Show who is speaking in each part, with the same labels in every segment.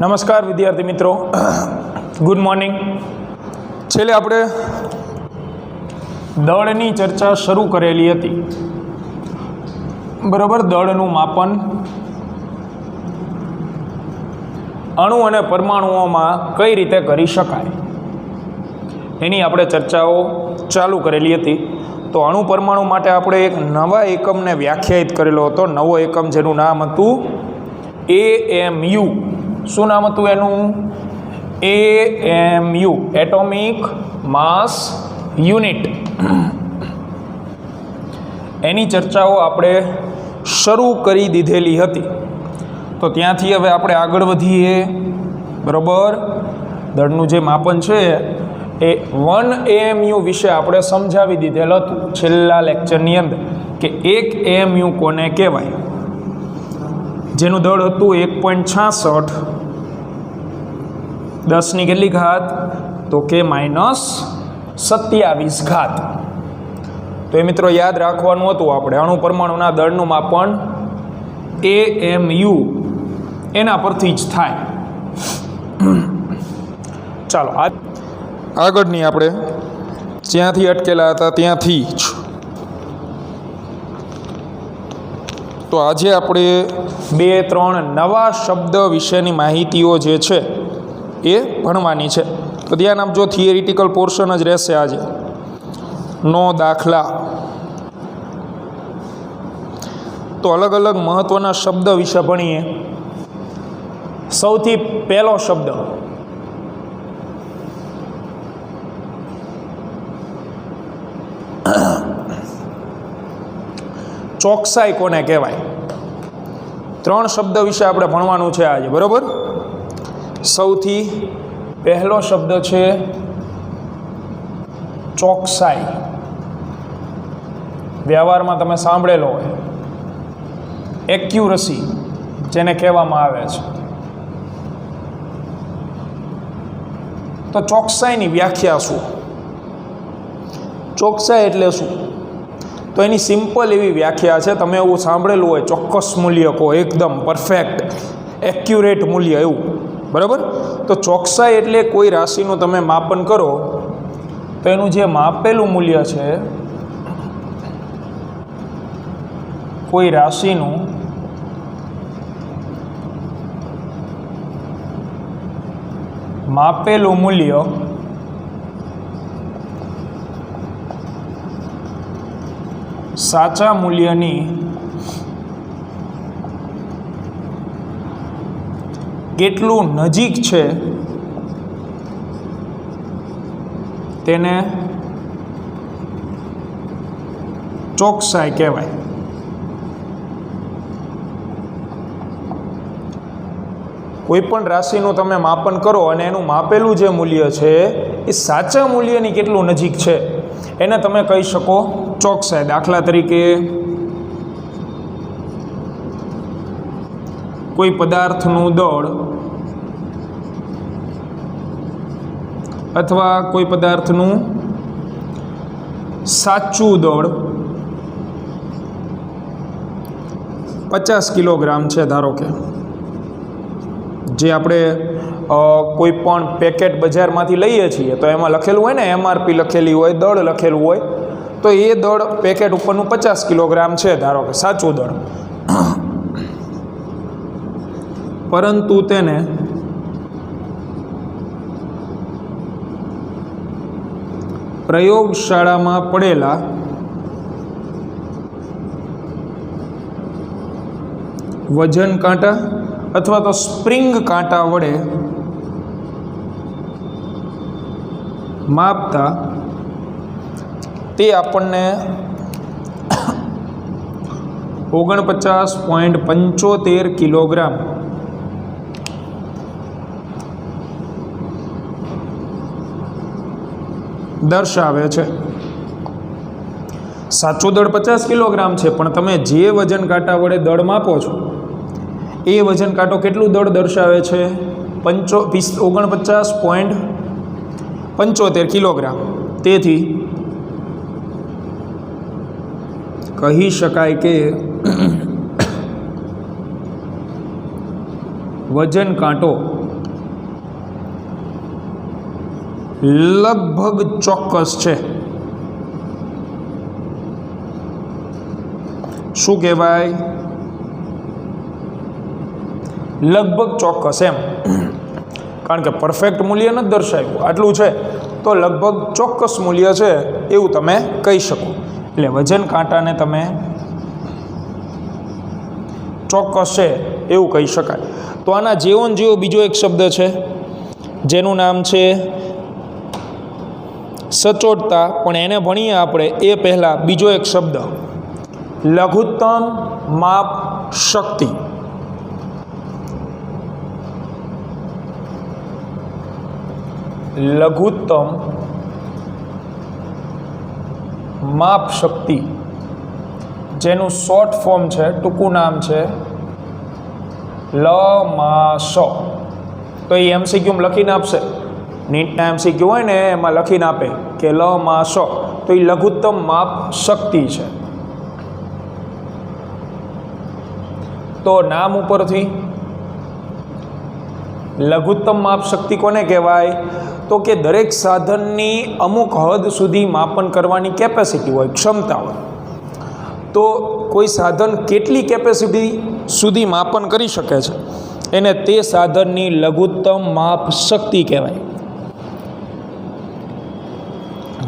Speaker 1: નમસ્કાર વિદ્યાર્થી મિત્રો, ગુડ મોર્નિંગ। છેલ્લે આપણે દળની ચર્ચા શરૂ કરેલી હતી, બરાબર। દળનું માપન અણુ અને પરમાણુઓમાં કઈ રીતે કરી શકાય એની આપણે ચર્ચાઓ ચાલુ કરેલી હતી। તો અણુ પરમાણુ માટે આપણે એક નવા એકમને વ્યાખ્યાયિત કરેલો હતો, નવો એકમ જેનું નામ હતું AMU। શું નામ હતું એનું? AMU, atomic mass unit. એની ચર્ચાઓ આપણે શરૂ કરી દીધેલી હતી। તો ત્યાંથી હવે આપણે આગળ વધીએ, બરાબર। દળનું જે માપન છે એ 1 AMU વિશે આપણે સમજાવી દીધેલ હતું છેલ્લા લેક્ચરની અંદર કે 1 AMU કોને કહેવાય, જેનું દળ હતું 1.66 10ની કેટલી ઘાત? તો કે -27 ઘાત। તો એ મિત્રો યાદ રાખવાનું હતું આપણે, અણુ પરમાણુના દળનું માપન AMU એના પરથી જ થાય। ચાલો આગળની આપણે જ્યાંથી અટકેલા હતા ત્યાંથી જ, તો આજે આપણે 2-3 નવા શબ્દ વિશેની માહિતીઓ જે છે એ ભણવાની છે। તો ધ્યાન આપજો, થિયરિટિકલ પોર્શન જ રહેશે આજે, નો દાખલા। તો અલગ અલગ મહત્વના શબ્દ વિશે ભણીએ। સૌથી પહેલો શબ્દ ચોકસાઈ કોને કહેવાય? 3 શબ્દ વિશે આપણે ભણવાનું છે આજે, બરાબર। સૌથી પહેલો શબ્દ છે ચોકસાઈ। વ્યવહારમાં તમે સાંભળેલો હોય, એક્યુરસી જેને કહેવામાં આવે છે। તો ચોકસાઈની વ્યાખ્યા શું? ચોકસાઈ એટલે શું? તો એની સિમ્પલ એવી વ્યાખ્યા છે, તમે એવું સાંભળેલું હોય, ચોક્કસ મૂલ્ય કહો, એકદમ પરફેક્ટ એક્યુરેટ મૂલ્ય, એવું, બરાબર। તો ચોકસાઈ એટલે કોઈ રાશિનું તમે માપન કરો તો એનું જે માપેલું મૂલ્ય છે, કોઈ રાશિનું માપેલું મૂલ્ય સાચા મૂલ્યની કેટલું નજીક છે તેને ચોકસાઈ કહેવાય। કોઈ પણ રાશિનું તમે માપન કરો અને એનું માપેલું જે મૂલ્ય છે એ સાચા મૂલ્યની કેટલું નજીક છે એને તમે કહી શકો ચોકસાઈ। દાખલા તરીકે કોઈ પદાર્થનું દળ અથવા કોઈ પદાર્થનું સાચું દળ 50 કિલોગ્રામ છે, ધારો કે, જે આપણે કોઈ પણ પેકેટ બજારમાંથી લઈએ છીએ તો એમાં લખેલું હોય ને, MRP લખેલી હોય, દળ લખેલું હોય, તો એ દળ પેકેટ ઉપરનું 50 કિલોગ્રામ છે, ધારો કે સાચું દળ, પરંતુ તેને પ્રયોગશાળામાં પડેલા વજન કાંટા અથવા તો સ્પ્રિંગ કાંટા વડે માપતા તે આપણને 49.75 કિલોગ્રામ દર્શાવે છે। સાચું દળ 50 કિલોગ્રામ છે, પણ તમે જે વજન કાંટા વડે દળ માપો છો એ વજન કાંટો કેટલું દળ દર્શાવે છે? 49.75 કિલોગ્રામ। તેથી કહી શકાય કે વજન કાંટો લગભગ ચોક્કસ છે. શું કહેવાય? લગભગ ચોક્કસ એમ, કારણ કે પરફેક્ટ મૂલ્ય નથી દર્શાવ્યું, આટલું છે તો લગભગ ચોક્કસ મૂલ્ય છે એવું તમે કહી શકો. એટલે વજન કાંટાને તમે ચોક્કસ છે એવું કહી શકાય. તો આના જેવો ને જેવો બીજો એક શબ્દ છે જેનું નામ છે સચોટતા, પણ એને ભણીએ આપણે એ પહેલાં બીજો એક શબ્દ લઘુત્તમ માપ શક્તિ. લઘુત્તમ માપ શક્તિ, જેનું શોર્ટ ફોર્મ છે, ટૂંકું નામ છે લમાસ. તો એ એમસીક્યુમાં લખીને આપશે, નીટના એમસીક્યુ હોય ને એમાં લખીને આપે કે લમાસ, તો એ લઘુત્તમ માપ શક્તિ છે. તો નામ ઉપરથી લઘુત્તમ માપ શક્તિ કોને કહેવાય? તો કે દરેક સાધનની અમુક હદ સુધી માપન કરવાની કેપેસિટી હોય, ક્ષમતા હોય. તો કોઈ સાધન કેટલી કેપેસિટી સુધી માપન કરી શકે છે એને તે સાધનની લઘુત્તમ માપ શક્તિ કહેવાય.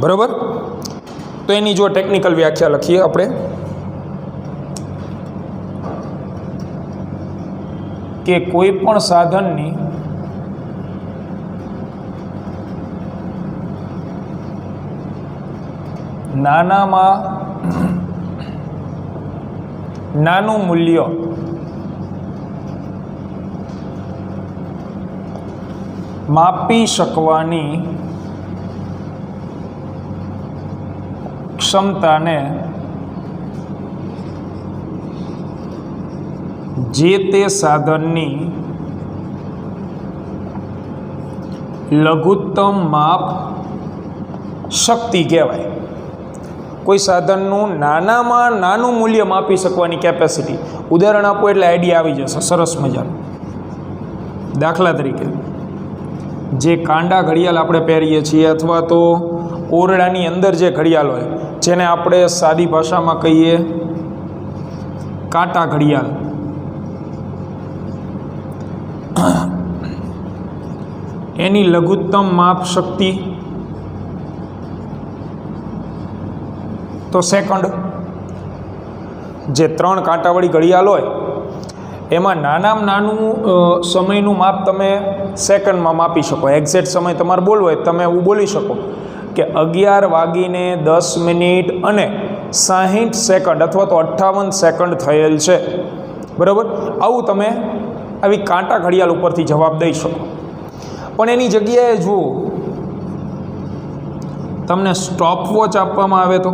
Speaker 1: બરાબર? તો એની જો ટેકનિકલ વ્યાખ્યા લખીએ આપણે કે કોઈ પણ સાધનની નાનામાં નાનું મૂલ્ય માપી શકવાની ક્ષમતાને જે તે સાધનની લઘુત્તમ માપ શક્તિ કહેવાય. કોઈ સાધનનું નાનામાં નાનું મૂલ્ય માપી શકવાની કેપેસિટી. ઉદાહરણ આપો એટલે આઈડિયા આવી જશે સરસ મજાનું. દાખલા તરીકે જે કાંડા ઘડિયાળ આપણે પહેરીએ છીએ અથવા તો ઓરડાની અંદર જે ઘડિયાળ હોય જેને આપણે સાદી ભાષામાં કહીએ કાંટા ઘડિયાળ, એની લઘુત્તમ માપ શક્તિ તો સેકન્ડ. જે 3 કાંટાવાળી ઘડિયાળ હોય એમાં નાનામાં નાનું સમયનું માપ તમે સેકન્ડમાં માપી શકો. એક્ઝેક્ટ સમય તમારે બોલવો હોય તમે એવું બોલી શકો કે 11:10 અને 60 સેકન્ડ અથવા તો 58 સેકન્ડ થયેલ છે. બરાબર? આવું તમે આવી કાંટા ઘડિયાળ ઉપરથી જવાબ દઈ શકો. પણ એની જગ્યાએ જુઓ તમને સ્ટોપ વોચ આપવામાં આવે તો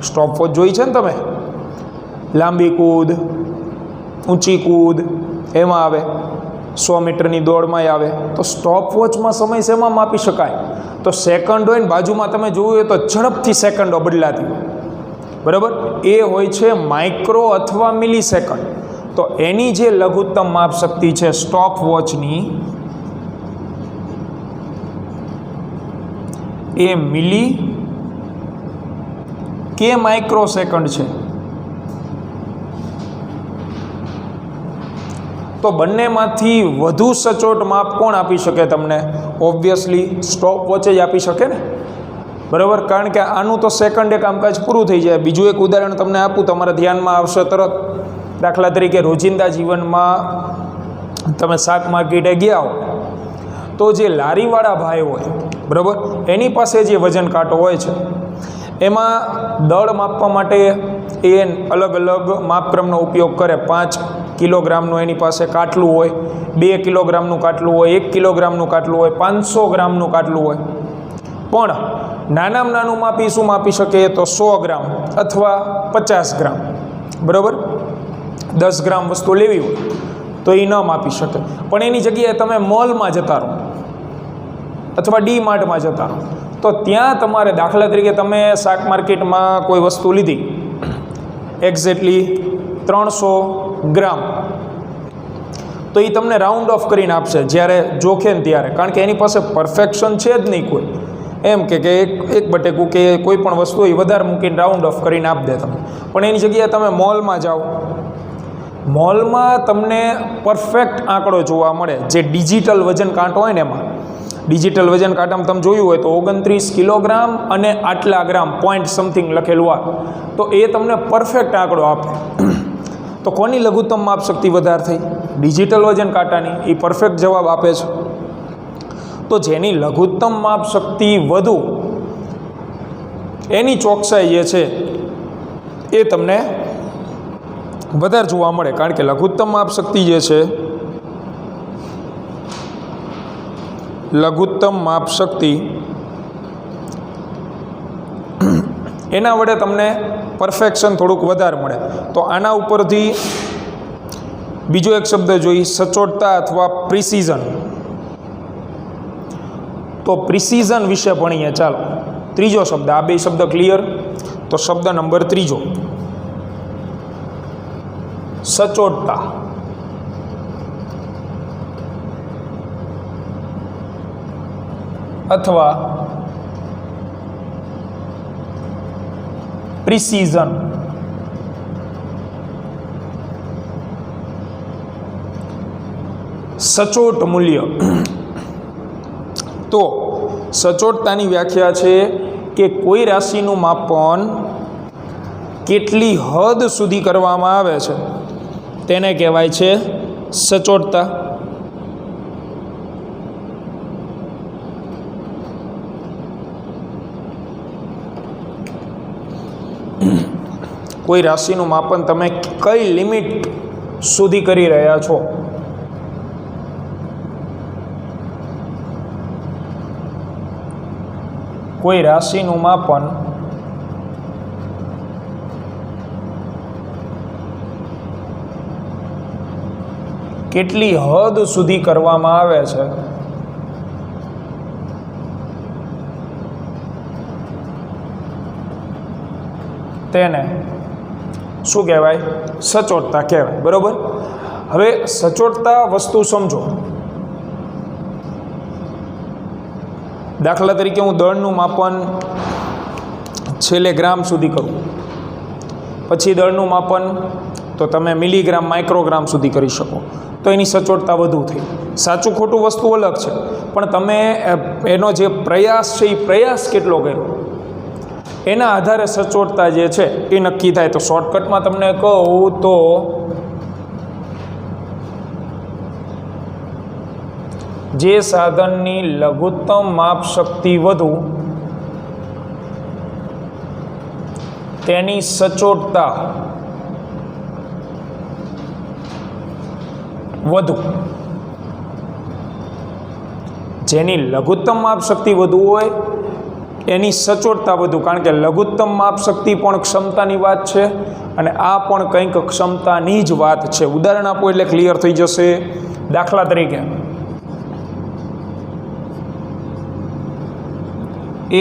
Speaker 1: સ્ટોપ વોચ જોઈ છે ને તમે? લાંબી કૂદ, ઊંચી કૂદ એમાં આવે, 100 મીટરની દોડમાં આવે. તો સ્ટોપ વોચમાં સમય શેમાં માપી શકાય? તો સેકન્ડ હોય ને બાજુમાં તમે જોયું હોય તો ઝડપથી સેકન્ડો બદલાતી હોય. બરાબર? એ હોય છે માઇક્રો અથવા મિલી સેકન્ડ. તો એની જે લઘુત્તમ માપ શક્તિ છે સ્ટોપ વોચની એ મિલી કે માઇક્રો સેકન્ડ છે. તો બંનેમાંથી વધુ સચોટ માપ કોણ આપી શકે તમને? ઓબ્વિયસલી સ્ટોપ વોચ જ આપી શકે ને. બરાબર? કારણ કે આનું તો સેકન્ડે કામકાજ પૂરું થઈ જાય. બીજું એક ઉદાહરણ તમને આપું, તમારા ધ્યાનમાં આવશે તરત. દાખલા તરીકે રોજિંદા જીવનમાં તમે શાક માર્કેટે ગયા હો તો જે લારીવાળા ભાઈ હોય, બરાબર, એની પાસે જે વજન કાંટો હોય છે એમાં દળ માપવા માટે એ અલગ અલગ માપક્રમનો ઉપયોગ કરે. 5 કિલોગ્રામનું એની પાસે કાટલું હોય, 2 કિલોગ્રામનું કાટલું હોય, 1 કિલોગ્રામનું કાટલું હોય, 500 ગ્રામનું કાટલું હોય. પણ નાનામાં નાનું માપી શું માપી શકે? તો 100 ગ્રામ અથવા 50 ગ્રામ. બરાબર? 10 ગ્રામ વસ્તુ લેવી હોય તો એ ન માપી શકે. પણ એની જગ્યાએ તમે મોલમાં જતા રહો અથવા ડી માર્ટમાં જતા રહો તો ત્યાં તમારે દાખલા તરીકે તમે શાક માર્કેટમાં કોઈ વસ્તુ લીધી એક્ઝેક્ટલી 300 ગ્રામ, તો એ તમને રાઉન્ડ ઓફ કરીને આપશે જ્યારે જોખે ને ત્યારે, કારણ કે એની પાસે પરફેક્શન છે જ નહીં કોઈ, એમ કે એક બટેકું કે કોઈ પણ વસ્તુ એ વધારે મૂકીને રાઉન્ડ ઓફ કરીને આપી દે તમે. પણ એની જગ્યાએ તમે મોલમાં જાઓ, મોલમાં તમને પરફેક્ટ આંકડો જોવા મળે. જે ડિજિટલ વજન કાંટો હોય ને, એમાં ડિજિટલ વજન કાંટામાં તમે જોયું હોય તો 29 કિલોગ્રામ અને આટલા ગ્રામ પોઈન્ટ સમથિંગ લખેલું હોય, તો એ તમને પરફેક્ટ આંકડો આપે. તો કોની લઘુત્તમ માપ શક્તિ વધારે થઈ? ડિજિટલ વજન કાંટાની. એ પરફેક્ટ જવાબ આપે છે. તો જેની લઘુત્તમ માપ શક્તિ વધુ, એની ચોકસાઈ જે છે એ તમને વધારે જોવા મળે, કારણ કે લઘુત્તમ માપ શક્તિ જે છે, લઘુત્તમ માપ શક્તિ એના વડે તમને પરફેક્શન થોડુંક વધારે મળે. તો આના ઉપરથી બીજો એક શબ્દ જોઈ, સચોટતા અથવા પ્રિસિઝન. તો પ્રિસિઝન વિશે ભણીએ. ચાલો, ત્રીજો શબ્દ. આ બે શબ્દ ક્લિયર? તો શબ્દ નંબર ત્રીજો, સચોટતા. અથવા પ્રિસિઝન. સચોટ મૂલ્ય. તો સચોટતાની વ્યાખ્યા છે કે કોઈ રાશિનું માપન કેટલી હદ સુધી કરવામાં આવે છે તેને કહેવાય છે સચોટતા. કોઈ રાશિનું માપન તમે કઈ લિમિટ સુધી કરી રહ્યા છો, કોઈ રાશિનું માપન કેટલી હદ સુધી કરવામાં આવે છે તેને શું કહેવાય? સચોટતા કહેવાય. બરાબર. હવે સચોટતા વસ્તુ સમજો. દાખલા તરીકે હું દળનું માપન છેલ્લે ગ્રામ સુધી કરું, પછી દળનું માપન તો તમે મિલીગ્રામ, માઇક્રોગ્રામ સુધી કરી શકો, તો એની સચોટતા વધુ થઈ. સાચું ખોટું વસ્તુ અલગ છે, પણ તમે એનો જે પ્રયાસ છે એ પ્રયાસ કેટલો કર્યો એના આધારે સચોટતા જે છે એ નક્કી થાય. તો શોર્ટકટમાં તમને કહું તો જે સાધનની લઘુત્તમ માપ શક્તિ વધુ તેની સચોટતા વધુ. જેની લઘુત્તમ માપ શક્તિ વધુ હોય એની સચોટતા વધુ, કારણ કે લઘુત્તમ માપ શક્તિ પણ ક્ષમતાની વાત છે અને આ પણ કંઈક ક્ષમતાની જ વાત છે. ઉદાહરણ આપો એટલે ક્લિયર થઈ જશે. દાખલા તરીકે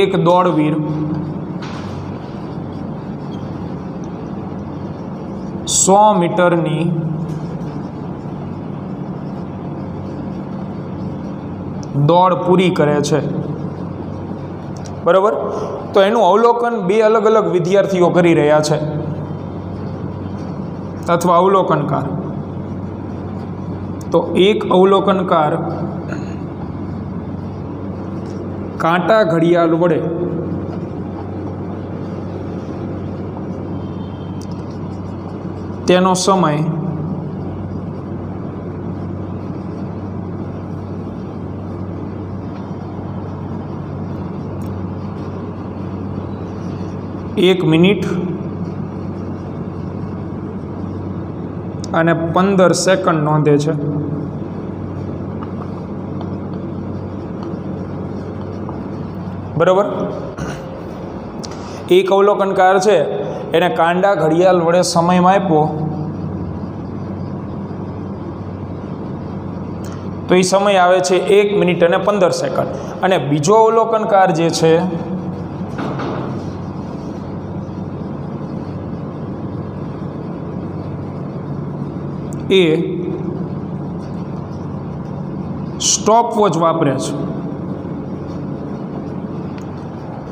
Speaker 1: એક દોડવીર 100 મીટરની દોડ પૂરી કરે છે. બરાબર. તો એનું અવલોકન બે અલગ અલગ વિદ્યાર્થીઓ કરી રહ્યા છે અથવા અવલોકનકાર. તો એક અવલોકનકાર કાંટા ઘડિયાળ વડે તેનો સમય એક મિનિટ અને 15 સેકન્ડ નોંધે છે. બરાબર. એક અવલોકનકાર છે, એને કાંડા ઘડિયાળ વડે સમય માપ્યો તો એ સમય આવે છે 1 મિનિટ અને 15 સેકન્ડ. અને બીજો અવલોકનકાર જે છે એ સ્ટોપવોચ વાપરે છે.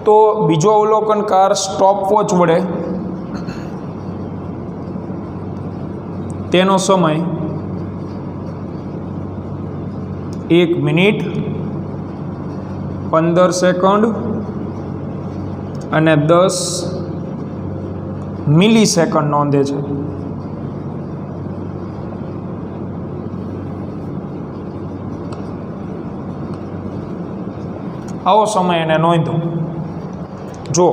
Speaker 1: તો બીજો અવલોકનકાર સ્ટોપવોચ વડે તેનો સમય 1 મિનિટ 15 સેકન્ડ અને 10 મિલીસેકન્ડ નોંધે છે. આવો સમય એને નોંધો. જો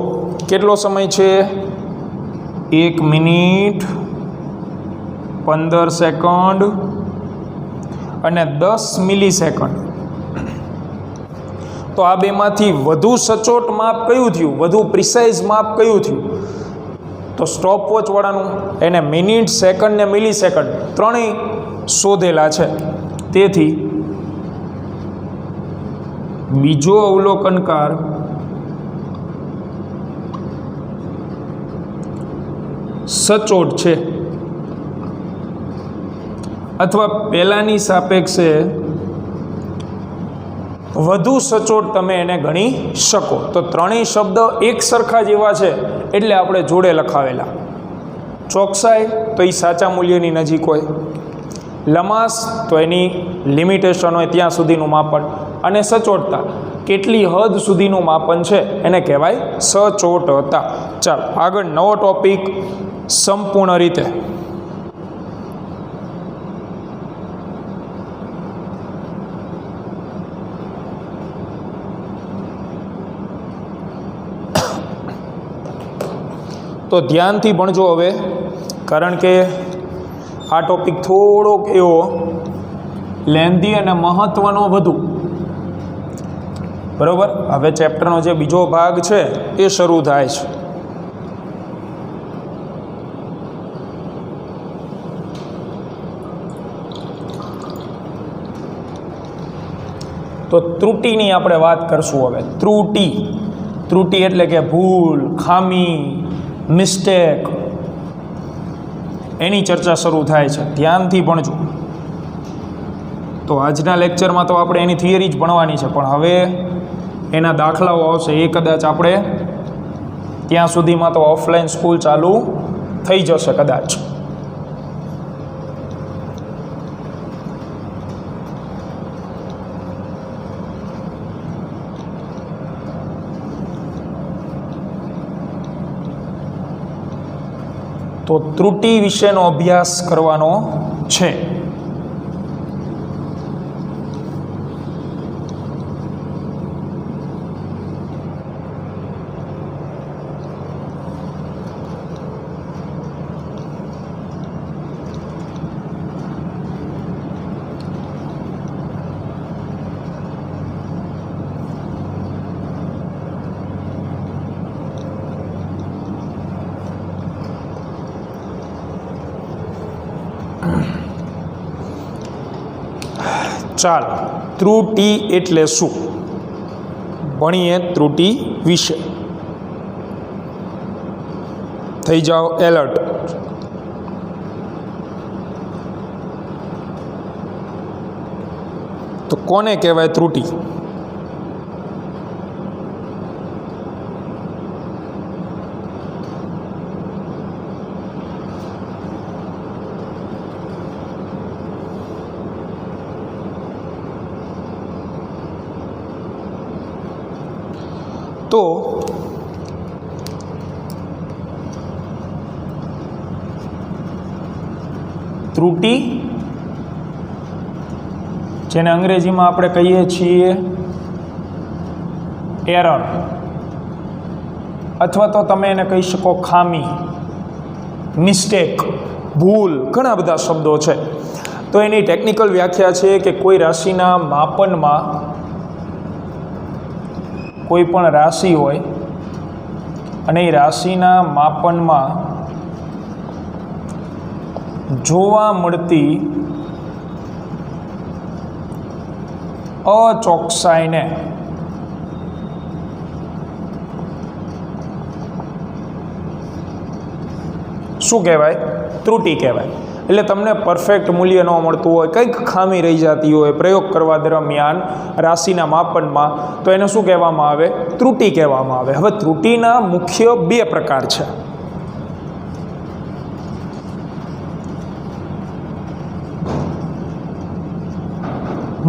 Speaker 1: કેટલો સમય છે? 1 મિનિટ 15 સેકન્ડ અને 10 મિલીસેકન્ડ. તો આ બેમાંથી વધુ સચોટ માપ કયું થયું, વધુ પ્રિસાઇઝ માપ કયું થયું? તો સ્ટોપવોચ વાળાનું. એને મિનિટ, સેકન્ડ ને મિલીસેકન્ડ ત્રણેય શોધેલા છે. તેથી બીજો અવલોકનકાર સચોટ છે, અથવા પહેલાની સાપેક્ષે વધુ સચોટ તમે એને ગણી શકો. તો ત્રણેય શબ્દ એક સરખા જેવા છે એટલે આપણે જોડે લખાવેલા. ચોકસાઈ તો એ સાચા મૂલ્યની નજીક હોય, લમાસ તો એની લિમિટેશન હોય ત્યાં સુધીનું માપન, અને સચોટતા કેટલી હદ સુધીનું માપન છે એને કહેવાય સચોટતા. ચાલો આગળ નવો ટોપિક, સંપૂર્ણ રીતે. તો ધ્યાનથી ભણજો હવે, કારણ કે આ ટોપિક થોડોક એવો લેન્ધી અને મહત્ત્વનો વધુ. બરાબર. હવે ચેપ્ટરનો જે બીજો ભાગ છે એ શરૂ થાય છે. તો ત્રુટિની આપણે વાત કરશું હવે. ત્રુટિ એટલે કે ભૂલ, ખામી, મિસ્ટેક, એની ચર્ચા શરૂ થાય છે. ધ્યાનથી ભણજો. તો આજના લેક્ચરમાં તો આપણે એની થિયરી જ ભણવાની છે, પણ હવે એના દાખલાઓ આવશે. એ કદાચ આપણે ત્યાં સુધીમાં તો ઓફલાઈન સ્કૂલ ચાલુ થઈ જશે કદાચ. તો ત્રુટિ વિશેનો અભ્યાસ કરવાનો છે. ચાલો, ત્રુટિ એટલે શું ભણીએ. ત્રુટિ વિશે થઈ જાઓ એલર્ટ. તો કોને કહેવાય ત્રુટિ? તો ત્રુટિ, જેને અંગ્રેજીમાં આપણે કહીએ છીએ એરર, અથવા તો તમે એને કહી શકો ખામી, મિસ્ટેક, ભૂલ, ઘણા બધા શબ્દો છે. તો એની ટેકનિકલ વ્યાખ્યા છે કે કોઈ રાશિના માપનમાં, કોઈ પણ રાશિ હોય અને એ રાશિના માપનમાં જોવા મળતી અચોકસાઈને શું કહેવાય? ત્રુટિ કહેવાય. એટલે તમને પરફેક્ટ મૂલ્ય ન મળતું હોય, કંઈક ખામી રહી જતી હોય પ્રયોગ કરવા દરમિયાન રાશિના માપનમાં, તો એને શું કહેવામાં આવે? ત્રુટિ કહેવામાં આવે. હવે ત્રુટિના મુખ્ય બે પ્રકાર છે.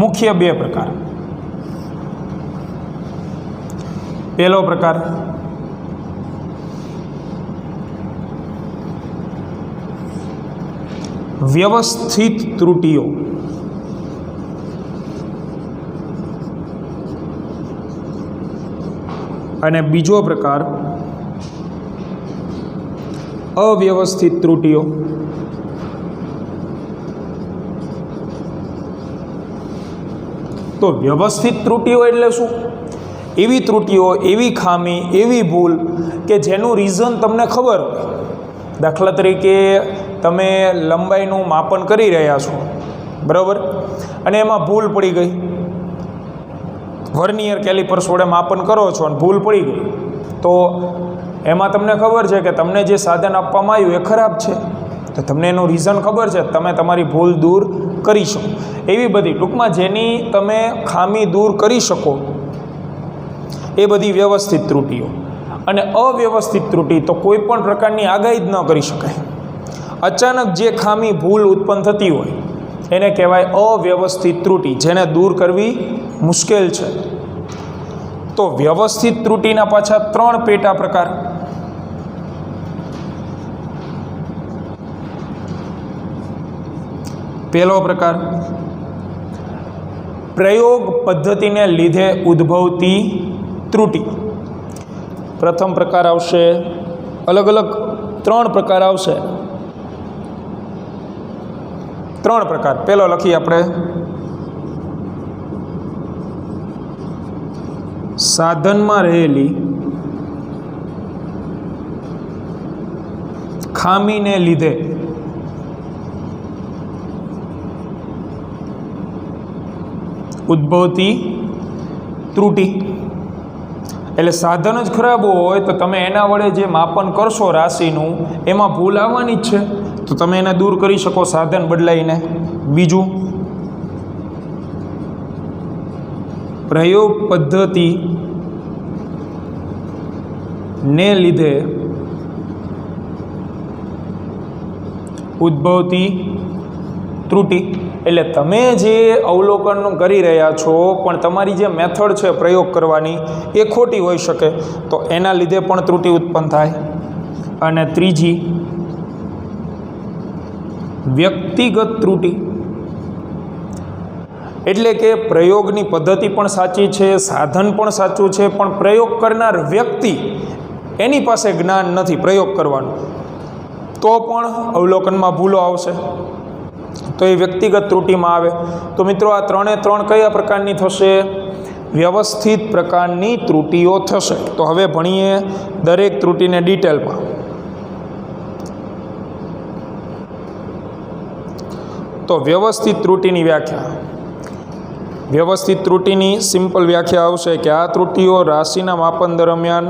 Speaker 1: મુખ્ય બે પ્રકાર. પહેલો પ્રકાર વ્યવસ્થિત ત્રુટિઓ, અને બીજો પ્રકાર અવ્યવસ્થિત ત્રુટિઓ. તો વ્યવસ્થિત ત્રુટિઓ એટલે શું? એવી ત્રુટિઓ, એવી ખામી, એવી ભૂલ કે જેનું રીઝન તમને ખબર હોય. દાખલા તરીકે તમે લંબાઈનું માપન કરી રહ્યા છો, બરાબર, અને એમાં ભૂલ પડી ગઈ. વર્નિયર કેલિપર્સ વડે માપન કરો છો અને ભૂલ પડી ગઈ, તો એમાં તમને ખબર છે કે તમને જે સાધન આપવામાં આવ્યું એ ખરાબ છે, તો તમને એનું રીઝન ખબર છે, તમે તમારી ભૂલ દૂર કરી શકો. એવી બધી ટૂંકમાં જેની તમે ખામી દૂર કરી શકો એ બધી વ્યવસ્થિત ત્રુટિઓ. અને અવ્યવસ્થિત ત્રુટિ તો કોઈ પણ પ્રકારની આગાહી જ ન કરી શકાય. અચાનક જે ખામી ભૂલ ઉત્પન્ન થતી હોય એને કહેવાય અવ્યવસ્થિત ત્રુટિ, જેને દૂર કરવી મુશ્કેલ છે. તો વ્યવસ્થિત ત્રુટિના પાછા 3 પેટા પ્રકાર. પહેલો પ્રકાર પ્રયોગ પદ્ધતિને લીધે ઉદ્ભવતી ત્રુટિ. પ્રથમ પ્રકાર આવશે, અલગ અલગ 3 પ્રકાર આવશે. 3 પ્રકાર. પહેલો લખીએ આપણે, સાધનમાં રહેલી ખામીને લીધે ઉદ્ભવતી ત્રુટિ. એટલે સાધન જ ખરાબ હોય તો તમે એના વડે જે માપન કરશો રાશિનું એમાં ભૂલ આવવાની જ છે, તો તમે એને દૂર કરી શકો સાધન બદલાઈને. બીજું, પ્રયોગ પદ્ધતિ ને લીધે ઉદ્ભવતી ત્રુટિ. એટલે તમે જે અવલોકન કરી રહ્યા છો પણ તમારી જે મેથડ છે પ્રયોગ કરવાની એ ખોટી હોઈ શકે, તો એના લીધે પણ ત્રુટિ ઉત્પન્ન થાય. અને ત્રીજી, વ્યક્તિગત ત્રુટિ. એટલે કે પ્રયોગની પદ્ધતિ પણ સાચી છે, સાધન પણ સાચું છે, પણ પ્રયોગ કરનાર વ્યક્તિ એની પાસે જ્ઞાન નથી પ્રયોગ કરવાનું, તો પણ અવલોકનમાં ભૂલો આવશે, તો એ વ્યક્તિગત ત્રુટિમાં આવે. તો મિત્રો આ 3 કયા પ્રકારની થશે? વ્યવસ્થિત પ્રકારની ત્રુટિઓ થશે. તો હવે ભણીએ દરેક ત્રુટિને ડિટેલમાં. તો વ્યવસ્થિત ત્રુટિની વ્યાખ્યા. વ્યવસ્થિત ત્રુટિની સિમ્પલ વ્યાખ્યા આવશે કે આ ત્રુટિઓ રાશિના માપન દરમિયાન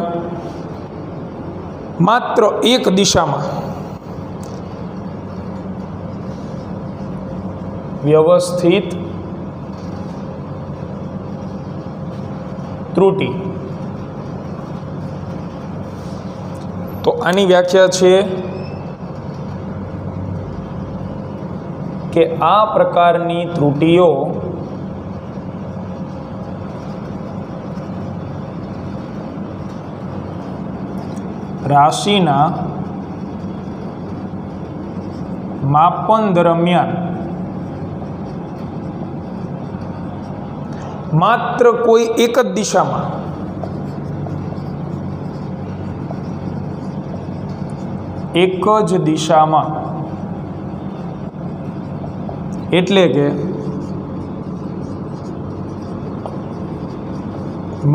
Speaker 1: માત્ર એક દિશામાં વ્યવસ્થિત ત્રુટિ. તો આની વ્યાખ્યા છે કે આ પ્રકારની ત્રુટિઓ રાશિના માપન દરમિયાન માત્ર કોઈ એક જ દિશામાં એટલે કે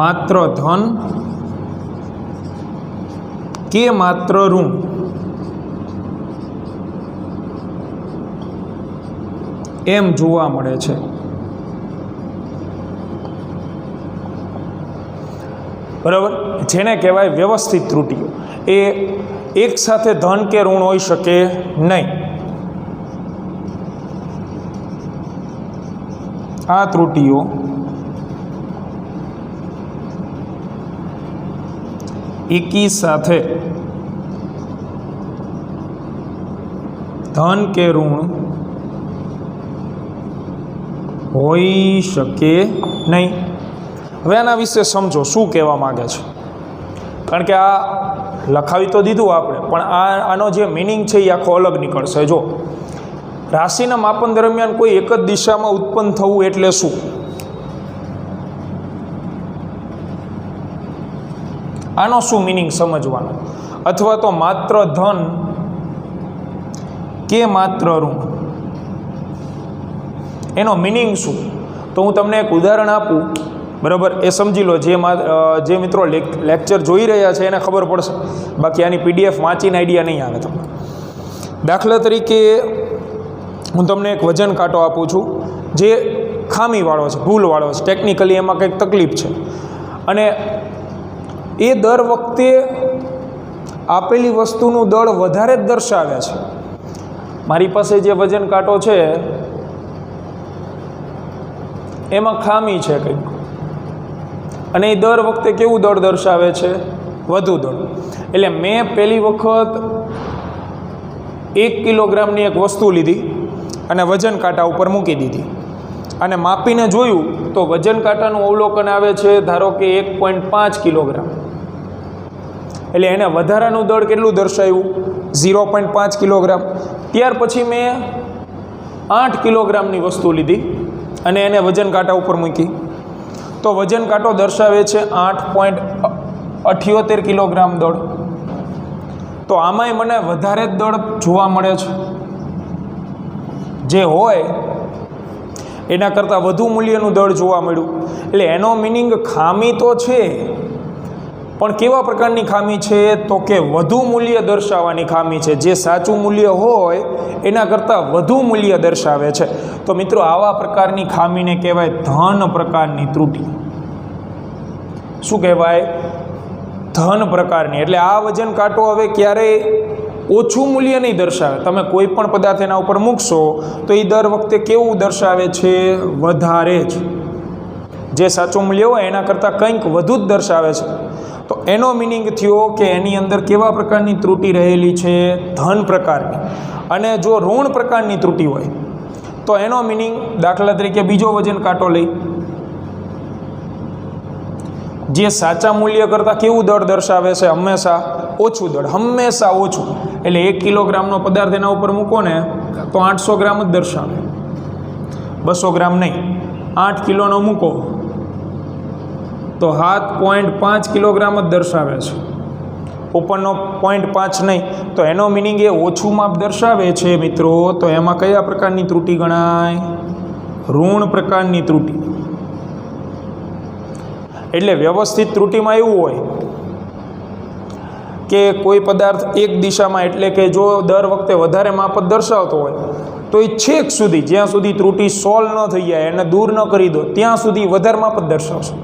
Speaker 1: માત્ર ધન કે માત્ર ઋણ એમ જોવા મળે છે. બરાબર, જેને કહેવાય વ્યવસ્થિત ત્રુટિઓ. એ એક સાથે ધન કે ઋણ હોઈ શકે નહીં. આ ત્રુટિઓ એકી સાથે ધન કે ઋણ હોઈ શકે નહીં. હવે આના વિશે સમજો શું કહેવા માગે છે, કારણ કે આ લખાવી તો દીધું આપણે, પણ આનો જે મિનિંગ છે એ આખો અલગ નીકળશે. જો રાશિના માપન દરમિયાન કોઈ એક જ દિશામાં ઉત્પન્ન થવું એટલે શું? આનો શું મિનિંગ સમજવાનો, અથવા તો માત્ર ધન કે માત્ર ઋણ, એનો મિનિંગ શું? તો હું તમને એક ઉદાહરણ આપું, બરાબર? એ સમજી લો. જે મિત્રો લેક્ચર જોઈ રહ્યા છે એને ખબર પડશે, બાકી આની PDF વાંચીને આઈડિયા નહીં આવે તમને. દાખલા તરીકે હું તમને એક વજન કાંટો આપું છું જે ખામીવાળો છે, ભૂલવાળો છે, ટેકનિકલી એમાં કંઈક તકલીફ છે, અને એ દર વખતે આપેલી વસ્તુનું દળ વધારે જ દર્શાવે છે. મારી પાસે જે વજન કાંટો છે એમાં ખામી છે કંઈક, અને એ દર વખતે કેવું દળ દર્શાવે છે? વધુ દળ. એટલે મેં પહેલી વખત 1 કિલોગ્રામની એક વસ્તુ લીધી અને વજન કાંટા ઉપર મૂકી દીધી, અને માપીને જોયું તો વજન કાંટાનું અવલોકન આવે છે ધારો કે 1.5 કિલોગ્રામ. એટલે એને વધારાનું દળ કેટલું દર્શાવ્યું? 0.5 કિલોગ્રામ. ત્યાર પછી મેં 8 કિલોગ્રામની વસ્તુ લીધી અને એને વજન કાંટા ઉપર મૂકી, તો વજન કાંટો દર્શાવે છે 8.78 કિલોગ્રામ દળ. તો આમાંય મને વધારે જ દળ જોવા મળે છે. જે હોય એના કરતાં વધુ મૂલ્યનું દળ જોવા મળ્યું. એટલે એનો મિનિંગ ખામી તો છે, પણ કેવા પ્રકારની ખામી છે? તો કે વધુ મૂલ્ય દર્શાવવાની ખામી છે. જે સાચું મૂલ્ય હોય એના કરતાં વધુ મૂલ્ય દર્શાવે છે. તો મિત્રો આવા પ્રકારની ખામીને કહેવાય ધન પ્રકારની ત્રુટિ. શું કહેવાય? ધન પ્રકારની. એટલે આ વજન કાંટો હવે ક્યારેય ઓછું મૂલ્ય નહીં દર્શાવે. તમે કોઈ પણ પદાર્થ એના ઉપર મૂકશો તો એ દર વખતે કેવું દર્શાવે છે? વધારે જ. જે સાચું મૂલ્ય હોય એના કરતાં કંઈક વધુ જ દર્શાવે છે. તો એનો મિનિંગ થયો કે એની અંદર કેવા પ્રકારની ત્રુટિ રહેલી છે? ધન પ્રકારની. અને જો ઋણ પ્રકારની ત્રુટિ હોય તો એનો મિનિંગ, દાખલા તરીકે બીજો વજન કાંટો લઈ, જે સાચા મૂલ્ય કરતાં કેવું દળ દર્શાવે છે? હંમેશા ઓછું દળ, હંમેશા ઓછું. એટલે 1 કિલોગ્રામનો પદાર્થ એના ઉપર મૂકો ને તો 800 ગ્રામ જ દર્શાવે, 200 ગ્રામ નહીં. 8 કિલોનો મૂકો તો 7.5 કિલોગ્રામ જ દર્શાવે છે, ઉપરનો 0.5 નહીં. તો એનો મિનિંગ એ ઓછું માપ દર્શાવે છે મિત્રો. તો એમાં કયા પ્રકારની ત્રુટિ ગણાય? ઋણ પ્રકારની ત્રુટિ. એટલે વ્યવસ્થિત ત્રુટિમાં એવું હોય કે કોઈ પદાર્થ એક દિશામાં, એટલે કે જો દર વખતે વધારે માપ જ દર્શાવતો હોય તો એ છેક સુધી, જ્યાં સુધી ત્રુટિ સોલ્વ ન થઈ જાય, એને દૂર ન કરી દો, ત્યાં સુધી વધારે માપ જ દર્શાવશે.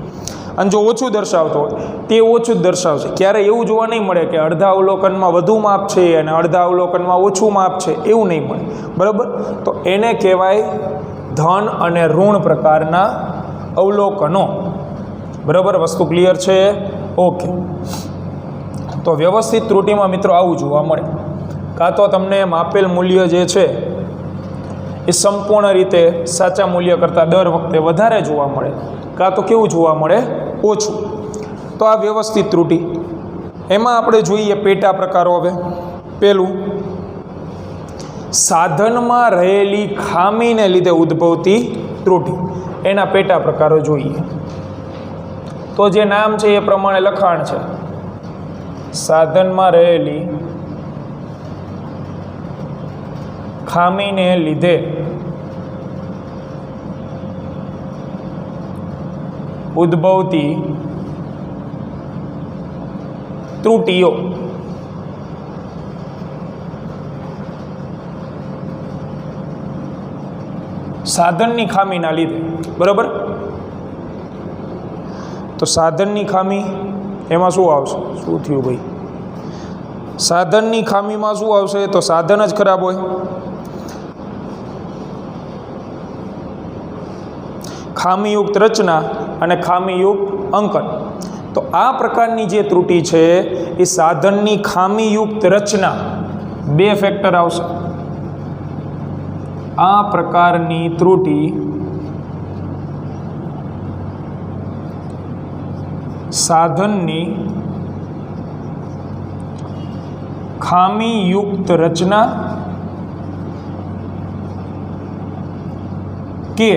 Speaker 1: અને જો ઓછું દર્શાવતો હોય તે ઓછું જ દર્શાવશે. ક્યારેય એવું જોવા નહીં મળે કે અડધા અવલોકનમાં વધુ માપ છે અને અડધા અવલોકનમાં ઓછું માપ છે, એવું નહીં મળે. બરાબર? તો એને કહેવાય ધન અને ઋણ પ્રકારના અવલોકનો. બરાબર? વસ્તુ ક્લિયર છે? ઓકે. તો વ્યવસ્થિત ત્રુટિમાં મિત્રો આવું જોવા મળે. કાં તો તમને માપેલ મૂલ્ય જે છે એ સંપૂર્ણ રીતે સાચા મૂલ્ય કરતાં દર વખતે વધારે જોવા મળે, કાં તો કેવું જોવા મળે? ઓછું. તો આ વ્યવસ્થિત ત્રુટિ. એમાં આપણે જોઈએ પેટા પ્રકારો. હવે પહેલું, સાધનમાં રહેલી ખામીને લીધે ઉદ્ભવતી ત્રુટિ. એના પેટા પ્રકારો જોઈએ. તો જે નામ છે એ પ્રમાણે લખાણ છે. સાધનમાં રહેલી ખામીને લીધે ઉદ્ભવતી ત્રુટિઓ. સાધનની ખામીના લીધે. બરાબર? તો સાધનની ખામી એમાં શું આવશે? શું થયું ભાઈ? સાધનની ખામીમાં શું આવશે? તો સાધન જ ખરાબ હોય. ખામીયુક્ત રચના અને ખામીયુક્ત અંકન. તો આ પ્રકારની જે ત્રુટિ છે એ સાધનની ખામીયુક્ત રચના, બે ફેક્ટર આવશે. આ પ્રકારની ત્રુટિ સાધનની ખામીયુક્ત રચના કે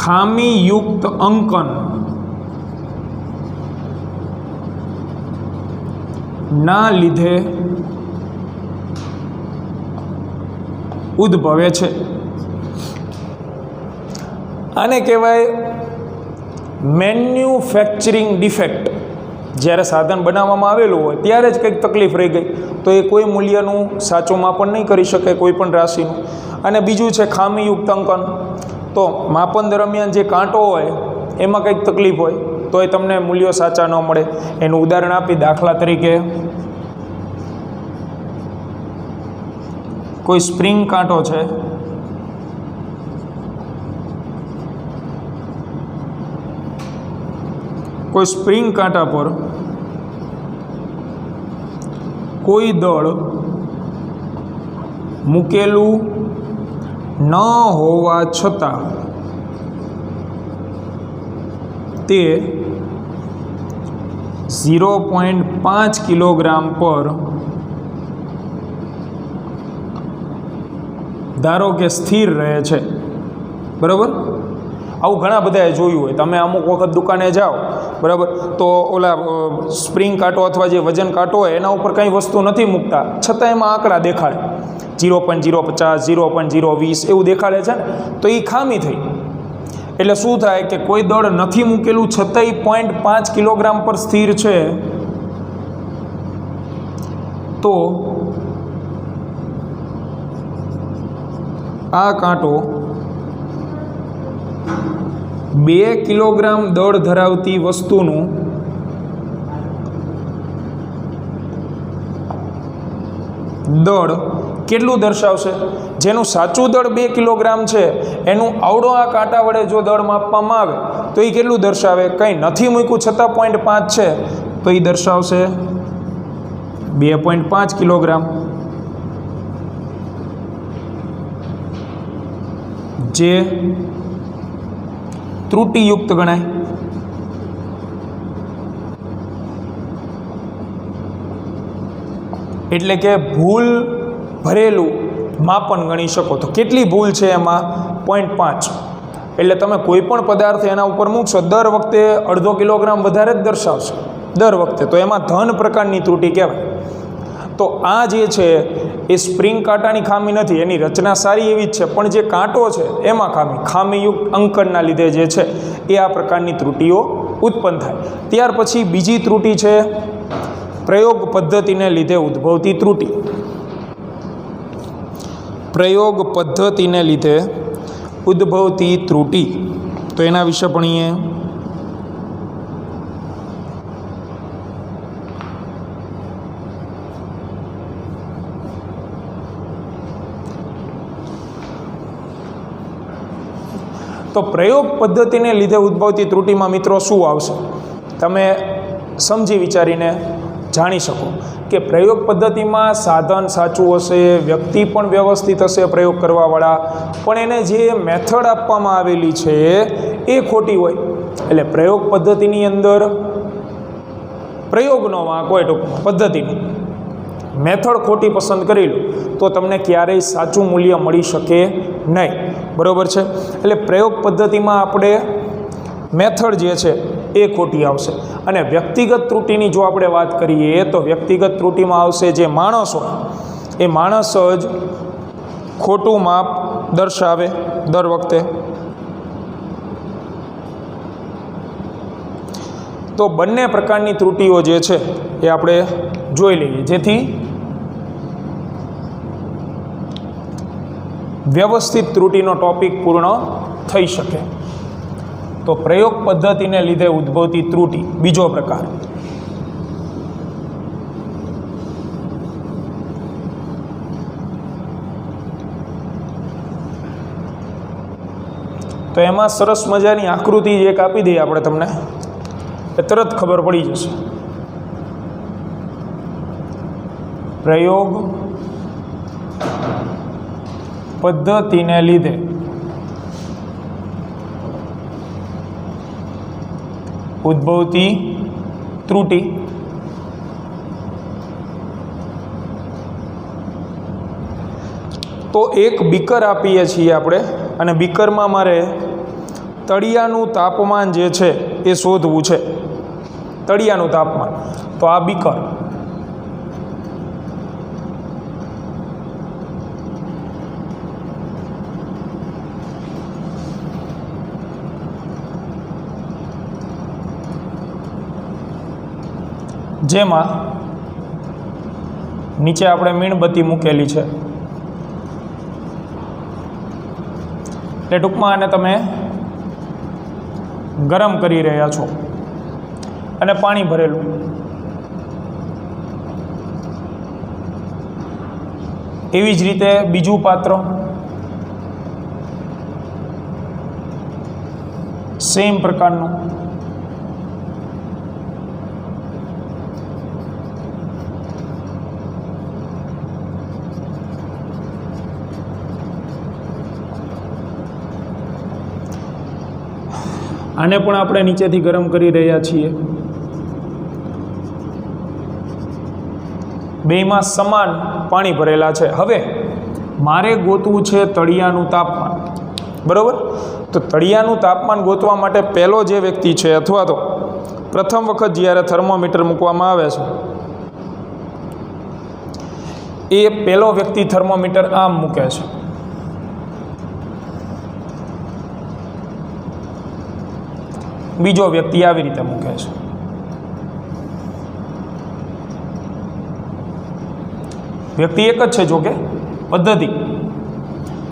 Speaker 1: ખામીયુક્ત અંકન ના લીધે ઉદ્ભવે છે. આને કહેવાય મેન્યુફેક્ચરિંગ ડિફેક્ટ. જ્યારે સાધન બનાવવામાં આવેલું હોય ત્યારે જ કંઈક તકલીફ રહી ગઈ તો એ કોઈ મૂલ્યનું સાચું માપન નહીં કરી શકે કોઈ પણ રાશિનું. અને બીજું છે ખામીયુક્ત અંકન. તો માપન દરમિયાન જે કાંટો હોય એમાં કંઈક તકલીફ હોય તો એ તમને મૂલ્યો સાચા ન મળે. એનું ઉદાહરણ આપી, દાખલા તરીકે કોઈ સ્પ્રિંગ કાંટો છે, કોઈ સ્પ્રિંગ કાંટા પર કોઈ દળ મૂકેલું ન હોવા છતાં તે 0.5 કિલોગ્રામ પર ધારો કે સ્થિર રહે છે. બરાબર? આવું ઘણા બધાએ જોયું હોય. તમે અમુક વખત દુકાને જાઓ, બરાબર, તો ઓલા સ્પ્રિંગ કાંટો અથવા જે વજન કાંટો હોય એના ઉપર કંઈ વસ્તુ નથી મૂકતા, છતાં એમાં આંકડા દેખાડે 0.050, 0.020 એવું દેખાડે છે ને. તો એ ખામી થઈ. એટલે શું થાય કે કોઈ દળ નથી મૂકેલું છતાંય 0.5 કિલોગ્રામ પર સ્થિર છે, તો આ કાંટો 2 કિલોગ્રામ દળ ધરાવતી વસ્તુનું દળ કેટલું દર્શાવશે? જેનું સાચું દળ 2 કિલોગ્રામ છે એનું આવડો આ કાંટા વડે જો દળ માપવામાં આવે તો એ કેટલું દર્શાવે? કંઈ નથી મૂક્યું છતાં 0.5 છે તો એ દર્શાવશે 2.5 કિલોગ્રામ. જે ત્રુટિયુક્ત ગણાય. એટલે કે ભૂલ ભરેલું માપન ગણી શકો. તો કેટલી ભૂલ છે એમાં? 0.5. એટલે તમે કોઈ પણ પદાર્થ એના ઉપર મૂકશો દર વખતે અડધો કિલોગ્રામ વધારે જ દર્શાવશે દર વખતે. તો એમાં ધન પ્રકારની ત્રુટિ કહેવાય. તો આ જે છે એ સ્પ્રિંગ કાંટાની ખામી નથી, એની રચના સારી એવી જ છે, પણ જે કાંટો છે એમાં ખામીયુક્ત અંકનના લીધે જે છે એ આ પ્રકારની ત્રુટિઓ ઉત્પન્ન થાય. ત્યાર પછી બીજી ત્રુટિ છે પ્રયોગ પદ્ધતિને લીધે ઉદ્ભવતી ત્રુટિ. પ્રયોગ પદ્ધતિને લીધે ઉદ્ભવતી ત્રુટિ, તો એના વિશે ભણીએ. તો પ્રયોગ પદ્ધતિને લીધે ઉદ્ભવતી ત્રુટિમાં મિત્રો શું આવશે? તમે સમજી વિચારીને જાણી શકો કે પ્રયોગ પદ્ધતિમાં સાધન સાચું હશે, વ્યક્તિ પણ વ્યવસ્થિત હશે પ્રયોગ કરવાવાળા, પણ એને જે મેથડ આપવામાં આવેલી છે એ ખોટી હોય. એટલે પ્રયોગ પદ્ધતિની અંદર પ્રયોગનો વાંક હોય, ટૂંકમાં પદ્ધતિનો મેથડ ખોટી પસંદ કરી લો તો તમને ક્યારેય સાચું મૂલ્ય મળી શકે નહીં. બરાબર છે? એટલે પ્રયોગ પદ્ધતિમાં આપણે મેથડ જે છે એ ખોટી આવશે. અને વ્યક્તિગત ત્રુટિની જો આપણે વાત કરીએ તો વ્યક્તિગત ત્રુટિમાં આવશે જે માણસ હોય એ માણસ જ ખોટું માપ દર્શાવે દર વખતે. તો બંને પ્રકારની ત્રુટિઓ જે છે એ આપણે જોઈ લઈએ જેથી વ્યવસ્થિત ત્રુટિનો ટોપિક પૂર્ણ થઈ શકે. તો પ્રયોગ પદ્ધતિને લીધે ઉદ્ભવતી ત્રુટિ બીજો પ્રકાર. तो एमां सरस मजानी आकृति एक आपी दઈએ આપણે તમને એ તરત ખબર પડી જશે। प्रयोग पद्धतिने लीधे उद्भवती त्रुटि तो एक बीकर आपीए छीए आपणे अने बीकरमां मारे तळियानुं तापमान जे छे ए शोधवुं छे। तळियानुं तापमान तो आ बीकर जेमां नीचे आपणे मीणबत्ती मूकेली छे એટલે ટૂંકમાં આને તમે ગરમ કરી રહ્યા છો અને પાણી ભરેલું। એવી જ રીતે બીજું પાત્ર સેમ પ્રકારનું। आने पण आपणे नीचेथी गरम करी रह्या छीए। बेयमां समान पाणी भरेला छे। हवे मारे गोतवुं छे तळियानुं तापमान, बरोबर। तो तळियानुं तापमान गोतवा माटे पहेलो जे व्यक्ति छे अथवा तो प्रथम वखत ज्यारे थर्मोमीटर मूकवामां आवे छे ए पहेलो व्यक्ति थर्मोमीटर आम मूके छे। बीजो व्यक्ति આવી રીતે મૂકે છે। વ્યક્તિ એક જ છે, જો કે પદ્ધતિ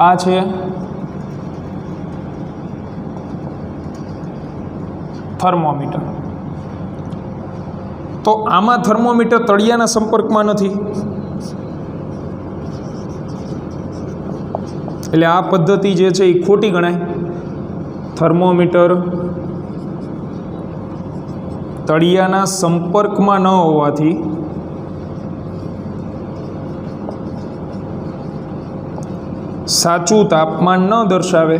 Speaker 1: આ છે થર્મોમીટર। તો આમાં થર્મોમીટર તળિયાના સંપર્કમાં નથી, એટલે આ પદ્ધતિ જે છે એ ખોટી ગણાય। થર્મોમીટર तळियाना संपर्कमां न होवाथी साचुं तापमान न दर्शावे।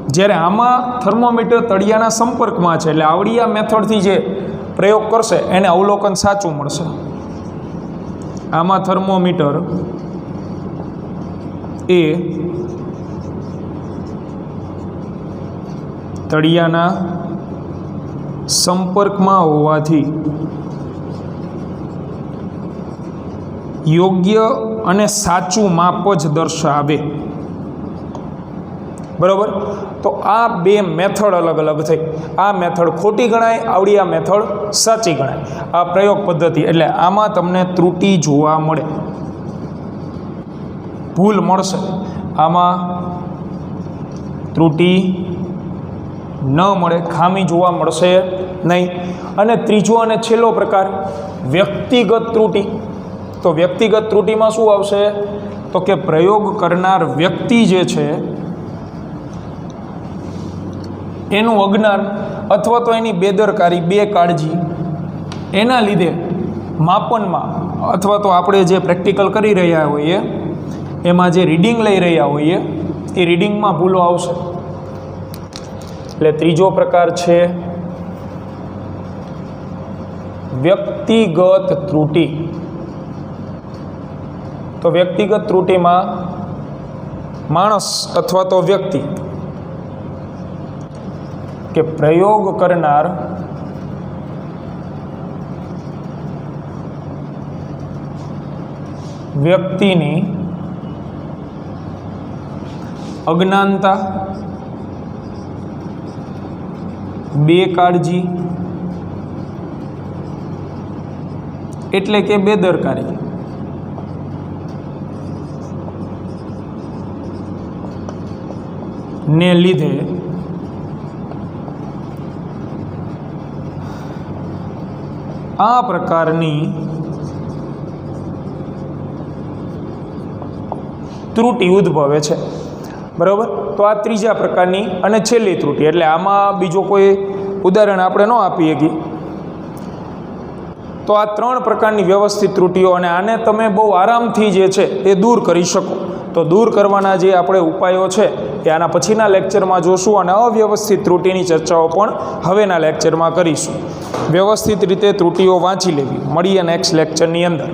Speaker 1: ज्यारे आमां थर्मोमीटर तळियाना संपर्कमां छे એટલે आवड़ी आ मेथडथी जे प्रयोग करशे एने अवलोकन साचुं मळशे। आमां थर्मोमीटर ए तळियाना संपर्कमां होवाथी योग्य अने साचुं माप ज दर्शावे, बराबर। तो आ बे मेथड अलग अलग थई। आ मेथड खोटी गणाय, आवड़ी आ मेथड साची गणाय। आ प्रयोग पद्धति एटले आमां तमने त्रुटि जोवा मळे, भूल मळशे। आमां त्रुटि न मळे, खामी जोवा मळशे नहीं। अने त्रीजो अने छेल्लो प्रकार व्यक्तिगत त्रुटि। तो व्यक्तिगत त्रुटिमां शुं आवशे तो के प्रयोग करनार व्यक्ति जे छे एनुं अज्ञान अथवा तो एनी बेदरकारी, बेकाळजी एना लीधे मापनमां अथवा तो आपणे जे प्रेक्टिकल करी रह्या होईए एमां जे रीडिंग लई रह्या होईए ए रीडिंगमां भूलो आवशे। એટલે ત્રીજો પ્રકાર છે વ્યક્તિગત ત્રુટિ। તો વ્યક્તિગત ત્રુટિમાં માણસ અથવા તો વ્યક્તિ કે પ્રયોગ કરનાર વ્યક્તિની અજ્ઞાનતા, बेकाळजी एटले के बेदरकारी ने लीधे आ प्रकारनी ત્રુટિ ઉદ્ભવે છે, બરાબર. તો આ ત્રીજા પ્રકારની અને છેલ્લી ત્રુટિ, એટલે આમાં બીજો કોઈ ઉદાહરણ આપણે ન આપી શકીએ. તો આ 3 પ્રકારની વ્યવસ્થિત ત્રુટિઓ, અને આને તમે બહુ આરામથી જે છે એ દૂર કરી શકો. તો દૂર કરવાના જે આપણે ઉપાયો છે એ આના પછીના લેક્ચરમાં જોશું, અને અવ્યવસ્થિત ત્રુટિની ચર્ચાઓ પણ હવેના લેક્ચરમાં કરીશું. વ્યવસ્થિત રીતે ત્રુટિઓ વાંચી લેવી. મળીએ નેક્સ્ટ લેક્ચરની અંદર.